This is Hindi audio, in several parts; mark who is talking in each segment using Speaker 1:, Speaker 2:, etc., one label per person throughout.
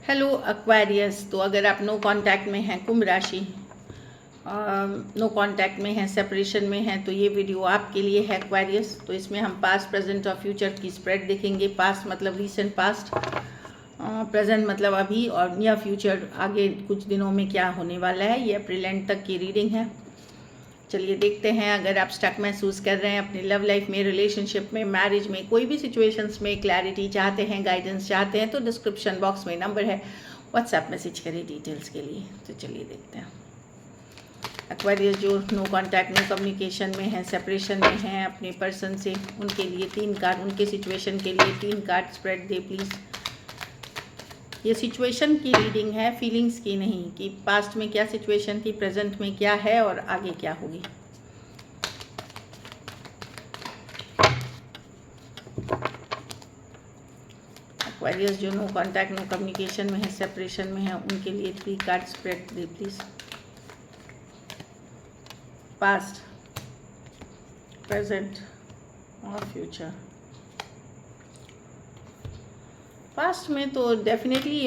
Speaker 1: Hello Aquarius. तो अगर आप नो कांटेक्ट में हैं, कुंभ राशि नो कांटेक्ट में हैं, सेपरेशन में हैं, तो ये वीडियो आपके लिए है एक्वेरियस। तो इसमें हम पास्ट, प्रेजेंट और फ्यूचर की स्प्रेड देखेंगे। पास्ट मतलब रीसेंट पास्ट, प्रेजेंट मतलब अभी, और नियर फ्यूचर आगे कुछ दिनों में क्या होने वाला है। ये अप्रैल एंड तक की रीडिंग है। चलिए देखते हैं। अगर आप स्टक महसूस कर रहे हैं अपनी लव लाइफ में, रिलेशनशिप में, मैरिज में, कोई भी सिचुएशंस में क्लैरिटी चाहते हैं, गाइडेंस चाहते हैं, तो डिस्क्रिप्शन बॉक्स में नंबर है, व्हाट्सएप मैसेज करें डिटेल्स के लिए। तो चलिए देखते हैं। एक्वेरियस जो नो कांटेक्ट, नो कम्युनिकेशन में है, सेपरेशन में है अपने पर्सन से, उनके लिए 3 कार्ड, उनके सिचुएशन के लिए 3 कार्ड स्प्रेड दे प्लीज़। ये सिचुएशन की रीडिंग है, फीलिंग्स की नहीं, कि पास्ट में क्या सिचुएशन थी, प्रेजेंट में क्या है और आगे क्या होगी। एक्वेरियस जो नो कांटेक्ट, नो कम्युनिकेशन में है, सेपरेशन में है, उनके लिए 3 card spread they please. Past, present और फ्यूचर। पास्ट में तो डेफिनेटली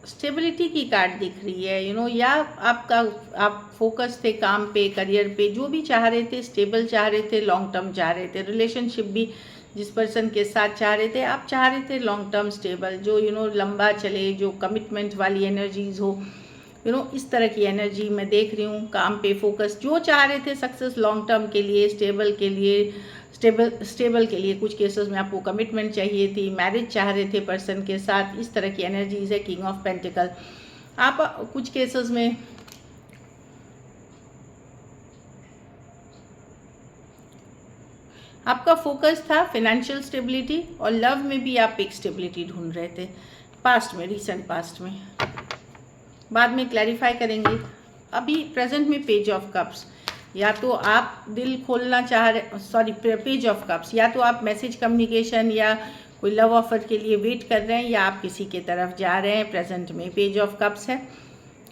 Speaker 1: स्टेबिलिटी की कार्ड दिख रही है, या आप फोकस थे काम पे, करियर पे, जो भी चाह रहे थे, स्टेबल चाह रहे थे, लॉन्ग टर्म चाह रहे थे, रिलेशनशिप भी जिस पर्सन के साथ चाह रहे थे, आप चाह रहे थे लॉन्ग टर्म स्टेबल, जो लंबा चले, जो कमिटमेंट वाली एनर्जीज हो, इस तरह की एनर्जी मैं देख रही हूँ। काम पे फोकस, जो चाह रहे थे सक्सेस लॉन्ग टर्म के लिए, स्टेबल के लिए, स्टेबल के लिए, कुछ केसेस में आपको कमिटमेंट चाहिए थी, मैरिज चाह रहे थे पर्सन के साथ, इस तरह की एनर्जीज है। किंग ऑफ पेंटिकल, आप कुछ केसेस में आपका फोकस था फाइनेंशियल स्टेबिलिटी, और लव में भी आप एक स्टेबिलिटी ढूंढ रहे थे पास्ट में, रिसेंट पास्ट में। बाद में क्लैरिफाई करेंगे। अभी प्रेजेंट में पेज ऑफ कप्स, या तो आप दिल खोलना चाह रहे, सॉरी, पेज ऑफ कप्स, या तो आप मैसेज कम्युनिकेशन या कोई लव ऑफर के लिए वेट कर रहे हैं, या आप किसी के तरफ जा रहे हैं। प्रेजेंट में पेज ऑफ कप्स है।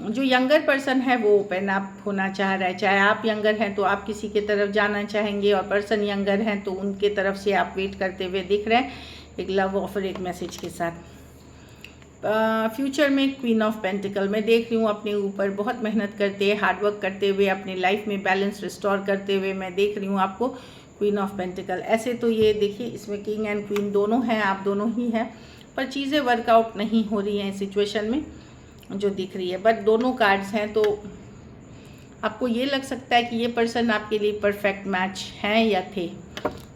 Speaker 1: जो यंगर पर्सन है वो ओपन अप होना चाह रहा है, चाहे आप यंगर हैं तो आप किसी के तरफ जाना चाहेंगे, और पर्सन यंगर हैं तो उनके तरफ से आप वेट करते हुए दिख रहे हैं, एक लव ऑफर, एक मैसेज के साथ। फ्यूचर में क्वीन ऑफ पेंटिकल मैं देख रही हूँ, अपने ऊपर बहुत मेहनत करते, हार्डवर्क करते हुए, अपनी लाइफ में बैलेंस रिस्टोर करते हुए मैं देख रही हूँ आपको, क्वीन ऑफ पेंटिकल। ऐसे तो ये देखिए, इसमें किंग एंड क्वीन दोनों हैं, आप दोनों ही हैं, पर चीज़ें वर्कआउट नहीं हो रही हैं सिचुएशन में जो दिख रही है, बट दोनों कार्ड्स हैं। तो आपको ये लग सकता है कि ये पर्सन आपके लिए परफेक्ट मैच हैं या थे।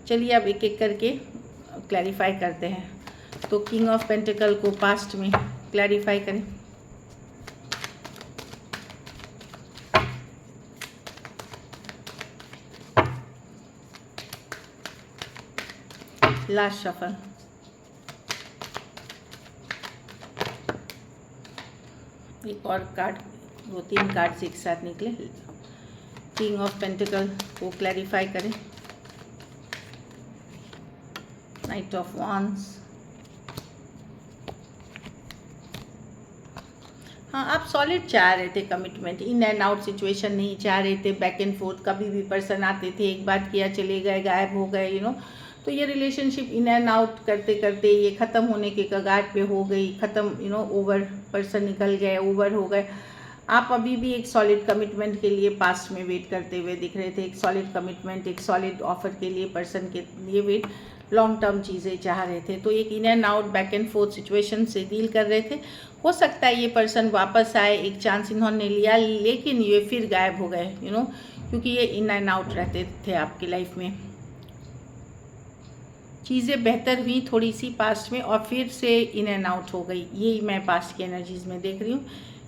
Speaker 1: चलिए अब एक एक करके क्लैरिफाई करते हैं। तो किंग ऑफ पेंटिकल को पास्ट में क्लैरिफाई करें। लास्ट शफल, एक और कार्ड, 2-3 कार्ड्स एक साथ निकले। किंग ऑफ पेंटिकल को क्लैरिफाई करें। नाइट ऑफ वांड्स, हाँ, आप सॉलिड चाह रहे थे commitment, in and out situation नहीं चाह रहे थे, बैक एंड फोर्थ। कभी भी पर्सन आते थे, एक बात किया चले गए, गायब हो गए, तो ये रिलेशनशिप इन एंड आउट करते करते ये ख़त्म होने के कगार पे हो गई, ख़त्म, ओवर, पर्सन निकल गए, ओवर हो गए। आप अभी भी एक सॉलिड कमिटमेंट के लिए पास्ट में वेट करते हुए दिख रहे थे, एक सॉलिड कमिटमेंट, एक सॉलिड ऑफर के लिए पर्सन के लिए वेट, लॉन्ग टर्म चीज़ें चाह रहे थे। तो एक in and out, back and fourth situation से डील कर रहे थे। हो सकता है ये पर्सन वापस आए, एक चांस इन्होंने लिया, लेकिन ये फिर गायब हो गए, क्योंकि ये इन एंड आउट रहते थे आपकी लाइफ में। चीज़ें बेहतर हुई थोड़ी सी पास्ट में, और फिर से इन एंड आउट हो गई। ये मैं पास्ट की एनर्जीज में देख रही हूँ।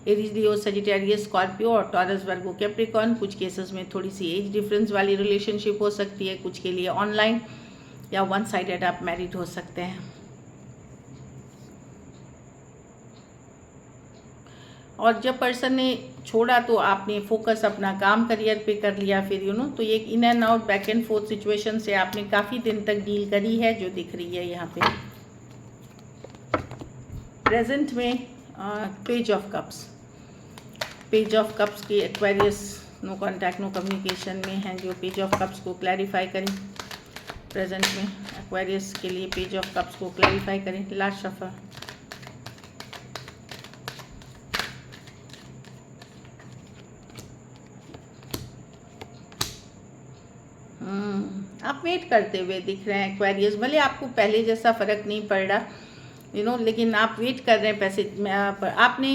Speaker 1: एरीज, लियो, सजिटेरियस, स्कॉर्पियो और टॉरस, वर्गो, कैप्रिकॉर्न। कुछ केसेस में थोड़ी सी एज डिफरेंस वाली रिलेशनशिप हो सकती है, कुछ के लिए ऑनलाइन या वन साइडेड आप मैरिड हो सकते हैं। और जब पर्सन ने छोड़ा तो आपने फोकस अपना काम, करियर पे कर लिया फिर, तो ये in and out, back and fourth situation से आपने काफ़ी दिन तक डील करी है, जो दिख रही है यहाँ पे। प्रेजेंट में page of cups, page of cups की Aquarius no contact, no communication में हैं, जो पेज ऑफ कप्स को क्लैरिफाई करें। प्रेजेंट में एक्वेरियस के लिए पेज ऑफ कप्स को क्लैरिफाई करें। लास्ट शफल, आप वेट करते हुए दिख रहे हैं एक्वेरियस। भले आपको पहले जैसा फ़र्क नहीं पड़ रहा लेकिन आप वेट कर रहे हैं पैसे में। आपने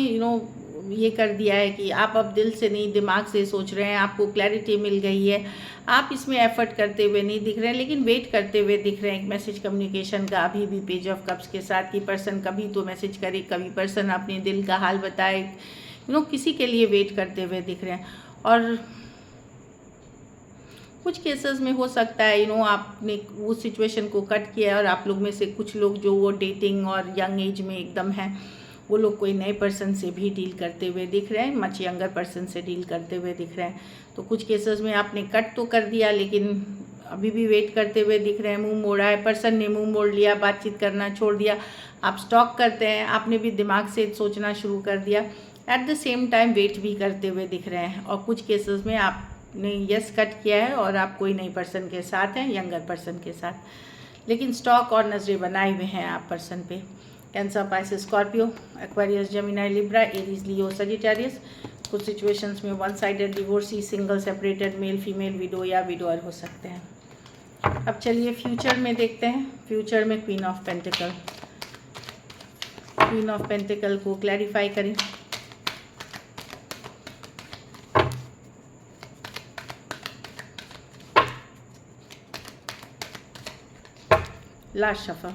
Speaker 1: ये कर दिया है कि आप अब दिल से नहीं दिमाग से सोच रहे हैं, आपको क्लैरिटी मिल गई है। आप इसमें एफर्ट करते हुए नहीं दिख रहे हैं लेकिन वेट करते हुए दिख रहे हैं। एक मैसेज कम्युनिकेशन का अभी भी पेज ऑफ कप्स के साथ कि पर्सन कभी तो मैसेज करे, कभी पर्सन अपने दिल का हाल बताए, किसी के लिए वेट करते हुए दिख रहे हैं। और कुछ केसेस में हो सकता है आपने वो सिचुएशन को कट किया है और आप लोग में से कुछ लोग जो वो डेटिंग और यंग एज में एकदम हैं, वो लोग कोई नए पर्सन से भी डील करते हुए दिख रहे हैं, मच यंगर पर्सन से डील करते हुए दिख रहे हैं। तो कुछ केसेस में आपने कट तो कर दिया लेकिन अभी भी वेट करते हुए दिख रहे हैं। मुंह मोड़ा है, पर्सन ने मुंह मोड़ लिया, बातचीत करना छोड़ दिया। आप स्टॉक करते हैं, आपने भी दिमाग से सोचना शुरू कर दिया, at the same time wait भी करते हुए दिख रहे हैं। और कुछ केसेस में आपने यस कट किया है और आप कोई नई पर्सन के साथ हैं, यंगर पर्सन के साथ, लेकिन स्टॉक और नज़रें बनाए हुए हैं आप पर्सन पे। Cancer, Pisces, Scorpio, Aquarius, Gemini, Libra, Aries, Leo, Sagittarius. कुछ सिचुएशंस में one sided, divorcee, single, separated, male female, widow या विडोअर हो सकते हैं। अब चलिए फ्यूचर में देखते हैं। फ्यूचर में queen of pentacle, queen of pentacle को क्लैरिफाई करें। Last shuffle.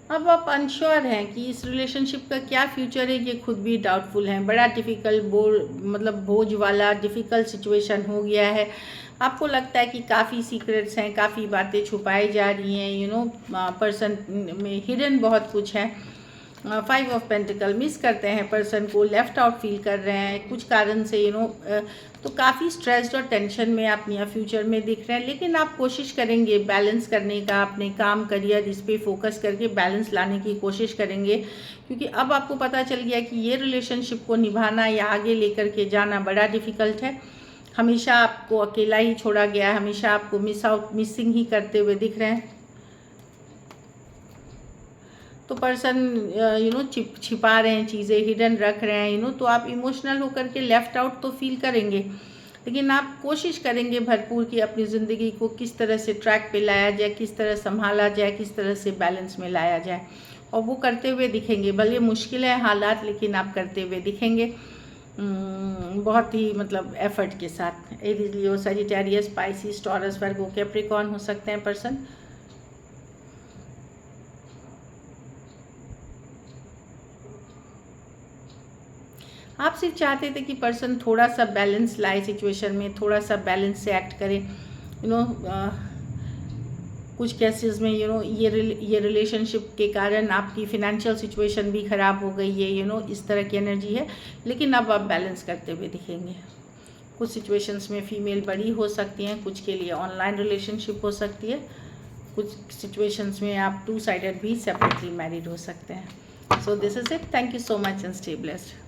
Speaker 1: अब आप अनश्योर हैं कि इस रिलेशनशिप का क्या फ्यूचर है, ये खुद भी डाउटफुल हैं। बड़ा डिफ़िकल्ट बोझ वाला डिफ़िकल्ट सिचुएशन हो गया है। आपको लगता है कि काफ़ी सीक्रेट्स हैं, काफ़ी बातें छुपाई जा रही हैं, पर्सन में हिडन बहुत कुछ है। 5 ऑफ पेंटिकल, मिस करते हैं पर्सन को, लेफ़्ट आउट फील कर रहे हैं कुछ कारण से, तो काफ़ी स्ट्रेस्ड और टेंशन में आप नियर फ्यूचर में दिख रहे हैं। लेकिन आप कोशिश करेंगे बैलेंस करने का, अपने काम करियर इस पे फोकस करके बैलेंस लाने की कोशिश करेंगे, क्योंकि अब आपको पता चल गया कि ये रिलेशनशिप को निभाना या आगे लेकर के जाना बड़ा डिफ़िकल्ट है। हमेशा आपको अकेला ही छोड़ा गया है, हमेशा आपको मिसिंग ही करते हुए दिख रहे हैं। तो पर्सन छिपा रहे हैं चीज़ें, हिडन रख रहे हैं, तो आप इमोशनल होकर के लेफ़्ट आउट तो फील करेंगे, लेकिन आप कोशिश करेंगे भरपूर कि अपनी ज़िंदगी को किस तरह से ट्रैक पे लाया जाए, किस तरह संभाला जाए, किस तरह से बैलेंस में लाया जाए, और वो करते हुए दिखेंगे। भले मुश्किल है हालात, लेकिन आप करते हुए दिखेंगे बहुत ही एफर्ट के साथ। Aries, Leo, Sagittarius, Pisces, taurus, वर्गो, कैप्रिकॉर्न हो सकते हैं पर्सन। आप सिर्फ चाहते थे कि पर्सन थोड़ा सा बैलेंस लाए सिचुएशन में, थोड़ा सा बैलेंस से एक्ट करे। कुछ केसेस में ये रिलेशनशिप के कारण आपकी फिनेंशियल सिचुएशन भी ख़राब हो गई है, इस तरह की एनर्जी है, लेकिन अब आप बैलेंस करते हुए दिखेंगे। कुछ सिचुएशंस में फीमेल बड़ी हो सकती हैं, कुछ के लिए ऑनलाइन रिलेशनशिप हो सकती है, कुछ सिचुएशंस में आप 2 साइडेड भी सेपरेटली मैरिड हो सकते हैं। So this is it. Thank you so much and stay blessed.